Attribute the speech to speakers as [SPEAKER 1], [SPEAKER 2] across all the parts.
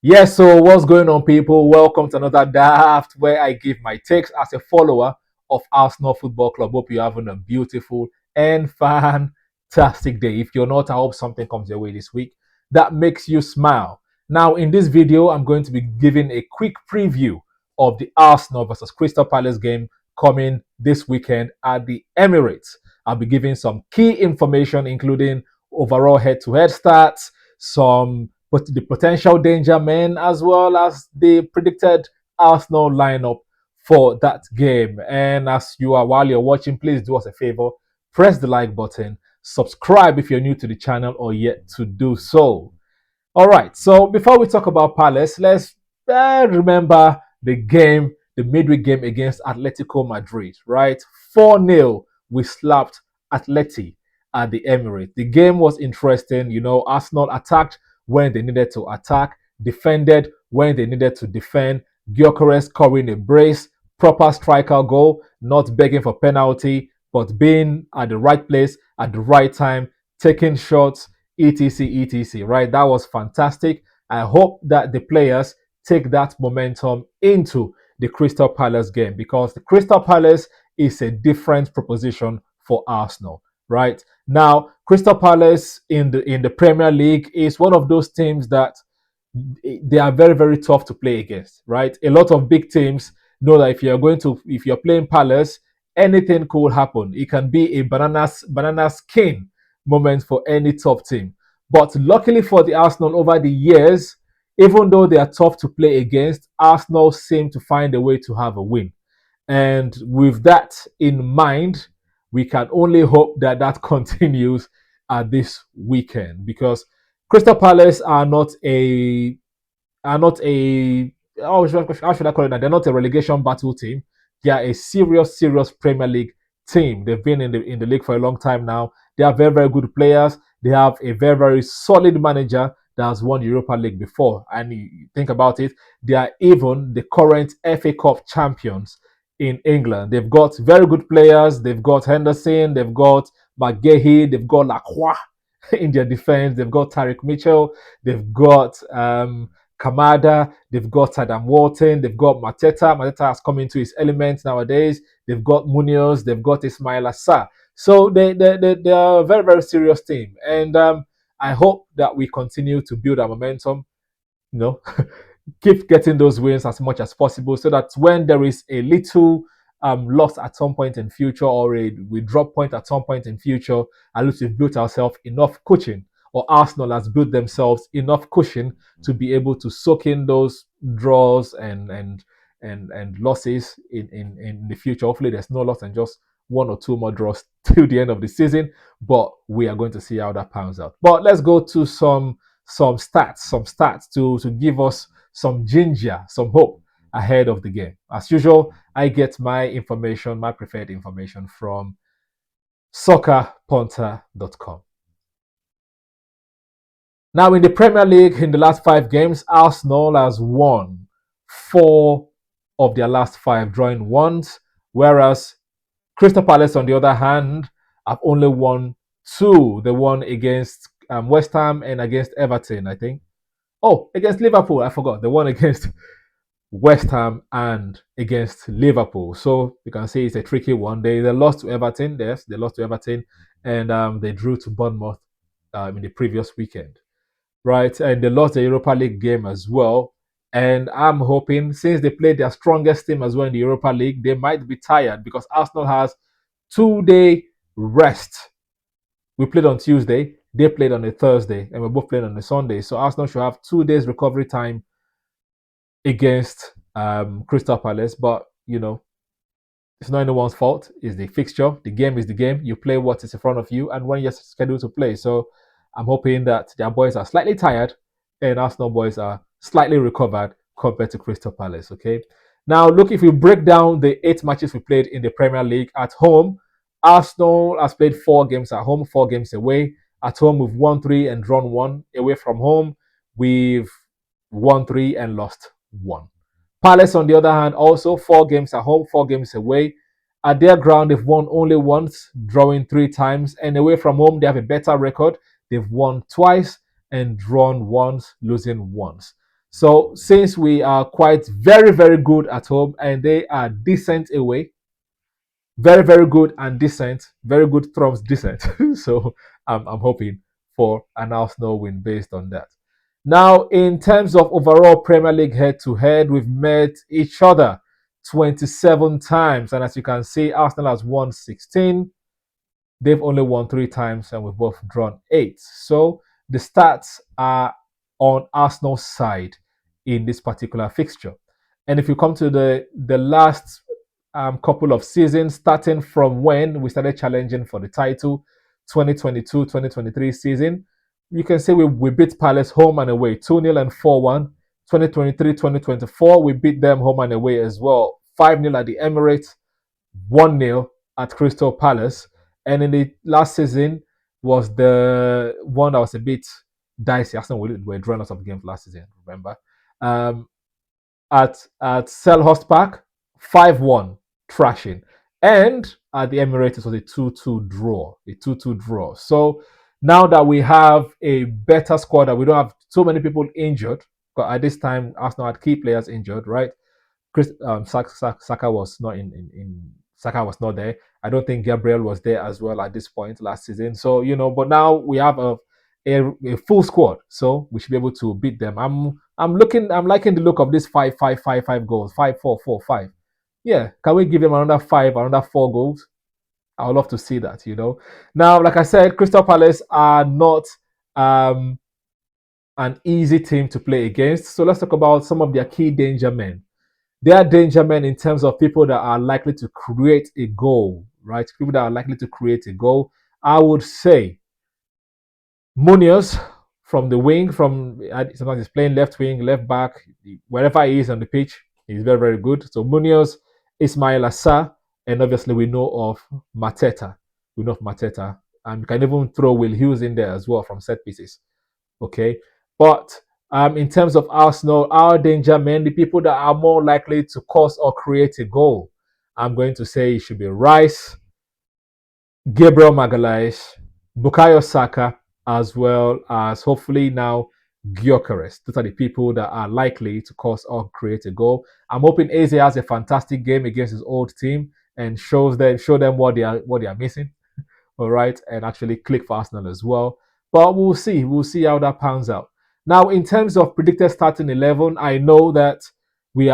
[SPEAKER 1] Yes, so what's going on, people? Welcome to another DAAAFT where I give my takes as a follower of Arsenal Football Club. Hope you're having a beautiful and fantastic day. If you're not, I hope something comes your way this week that makes you smile. Now, in this video, I'm going to be giving a quick preview of the Arsenal versus Crystal Palace game coming this weekend at the Emirates. I'll be giving some key information, including overall head-to-head stats, some but the potential danger men, as well as the predicted Arsenal lineup for that game. And as you are, while you're watching, please do us a favor, press the like button, subscribe if you're new to the channel or yet to do so. All right, so before we talk about Palace, let's remember the game, the midweek game against Atletico Madrid, right? 4-0, we slapped Atleti at the Emirates. The game was interesting. Arsenal attacked when they needed to attack, defended when they needed to defend. Gyokeres scoring a brace, proper striker goal, not begging for penalty, but being at the right place at the right time, taking shots, etc, right? That was fantastic. I hope that the players take that momentum into the Crystal Palace game, because the Crystal Palace is a different proposition for Arsenal, right? Now, Crystal Palace in the Premier League is one of those teams that they are very, very tough to play against, right? A lot of big teams know that if you're playing Palace, anything could happen. It can be a banana skin moment for any top team. But luckily for the Arsenal, over the years, even though they are tough to play against, Arsenal seem to find a way to have a win. And with that in mind, we can only hope that that continues this weekend, because Crystal Palace are not a how should I call it that? They're not a relegation battle team. They are a serious Premier League team. They've been in the league for a long time now. They are very, very good players. They have a very, very solid manager that has won the Europa League before. And you think about it, they are even the current FA Cup champions in England. They've got very good players. They've got Henderson. They've got McGahey. They've got Lacroix in their defense. They've got Tariq Mitchell. They've got Kamada, they've got Adam Walton, they've got Mateta. Mateta has come into his element nowadays. They've got Munoz, they've got Ismaila Saar. So they are a very, very serious team. And I hope that we continue to build our momentum, you know, keep getting those wins as much as possible, so that when there is a little loss at some point in future, or we drop point at some point in future, at least we've built ourselves enough coaching, or Arsenal has built themselves enough cushion to be able to soak in those draws and losses in the future. Hopefully there's no loss and just one or two more draws till the end of the season, but we are going to see how that pans out. But let's go to some stats to give us some ginger, some hope ahead of the game. As usual, I get my information, my preferred information, from soccerpunter.com. Now, in the Premier League, in the last 5 games, Arsenal has won 4 of their last 5, drawing ones, whereas Crystal Palace, on the other hand, have only won 2. They won against West Ham and against Everton, I think. Oh, against Liverpool, I forgot. They won against West Ham and against Liverpool. So you can see it's a tricky one. They lost to Everton. Yes, they lost to Everton, and they drew to Bournemouth in the previous weekend, right? And they lost the Europa League game as well. And I'm hoping, since they played their strongest team as well in the Europa League, they might be tired, because Arsenal has 2-day rest. We played on Tuesday, they played on a Thursday, and we're both playing on a Sunday. So Arsenal should have 2 days recovery time against Crystal Palace. But it's not anyone's fault. It's the fixture. The game is the game. You play what is in front of you and when you're scheduled to play. So I'm hoping that their boys are slightly tired and Arsenal boys are slightly recovered compared to Crystal Palace. Okay. Now, look, if we break down the 8 matches we played in the Premier League at home, Arsenal has played 4 games at home, 4 games away. At home, we've won 3 and drawn 1. Away from home, we've won 3 and lost 1. Palace, on the other hand, also 4 games at home, 4 games away. At their ground, they've won only once, drawing 3 times. And away from home, they have a better record. They've won twice and drawn once, losing once. So since we are quite very, very good at home and they are decent away, very, very good and decent, very good trumps decent. So I'm hoping for an Arsenal win based on that. Now, in terms of overall Premier League head to head, we've met each other 27 times. And as you can see, Arsenal has won 16. They've only won 3 times, and we've both drawn 8. So the stats are on Arsenal's side in this particular fixture. And if you come to the last couple of seasons, starting from when we started challenging for the title, 2022-2023 season, you can say we beat Palace home and away 2-0 and 4-1. 2023-2024, we beat them home and away as well, 5-0 at the Emirates, 1-0 at Crystal Palace. And in the last season was the one that was a bit dicey. Arsenal were drawing lots of games last season, remember? Um, at Selhurst Park, 5-1, trashing. And at the Emirates, it was a 2-2 draw. A 2-2 draw. So now that we have a better squad, that we don't have so many people injured, but at this time, Arsenal had key players injured, right? Saka was not in Saka was not there. I don't think Gabriel was there as well at this point last season. So but now we have a full squad, so we should be able to beat them. I'm liking the look of this 5-5-5-5 goals, 5-4-4-5. Yeah, can we give them another 5, another 4 goals? I would love to see that. Now, like I said, Crystal Palace are not um, an easy team to play against. So let's talk about some of their key danger men. They are danger men in terms of people that are likely to create a goal, right? People that are likely to create a goal. I would say Munoz from the wing, sometimes he's playing left wing, left back, wherever he is on the pitch, he's very, very good. So Munoz, Ismaila, Saar, and obviously we know of Mateta. We know of Mateta. And we can even throw Will Hughes in there as well from set pieces. Okay. But in terms of Arsenal, our danger men, the people that are more likely to cause or create a goal, I'm going to say it should be Rice, Gabriel Magalhaes, Bukayo Saka, as well as hopefully now Gyokeres. Those are the people that are likely to cause or create a goal. I'm hoping Eze has a fantastic game against his old team and show them what they are missing. All right, and actually click for Arsenal as well. But we'll see. We'll see how that pans out. Now, in terms of predicted starting 11, I know that we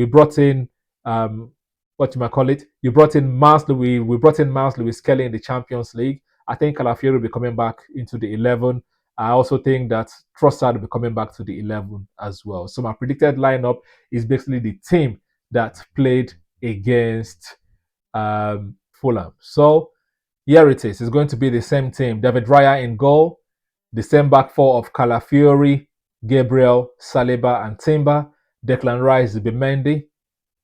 [SPEAKER 1] brought in what you might call it. You brought in we brought in Miles Lewis Kelly in the Champions League. I think Calafiori will be coming back into the 11. I also think that Trossard will be coming back to the 11 as well. So my predicted lineup is basically the team that played against Fulham. So here it is. It's going to be the same team. David Raya in goal. The same back four of Calafiori, Gabriel, Saliba, and Timber. Declan Rice, Bimendi,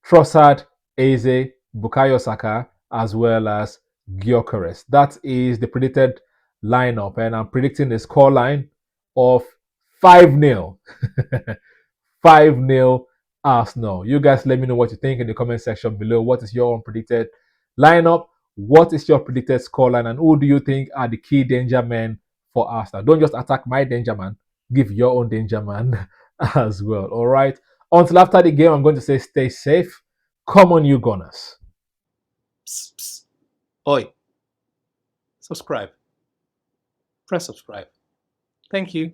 [SPEAKER 1] Trossard, Eze, Bukayo Saka, as well as Gyokeres. That is the predicted lineup, and I'm predicting a score line of 5-0. 5-0 Arsenal. You guys let me know what you think in the comment section below. What is your own predicted lineup? What is your predicted scoreline? And who do you think are the key danger men for Arsenal? Don't just attack my danger man. Give your own danger man as well. All right. Until after the game, I'm going to say stay safe. Come on, you Gunners.
[SPEAKER 2] Psst, psst. Oi. Subscribe. Press subscribe. Thank you.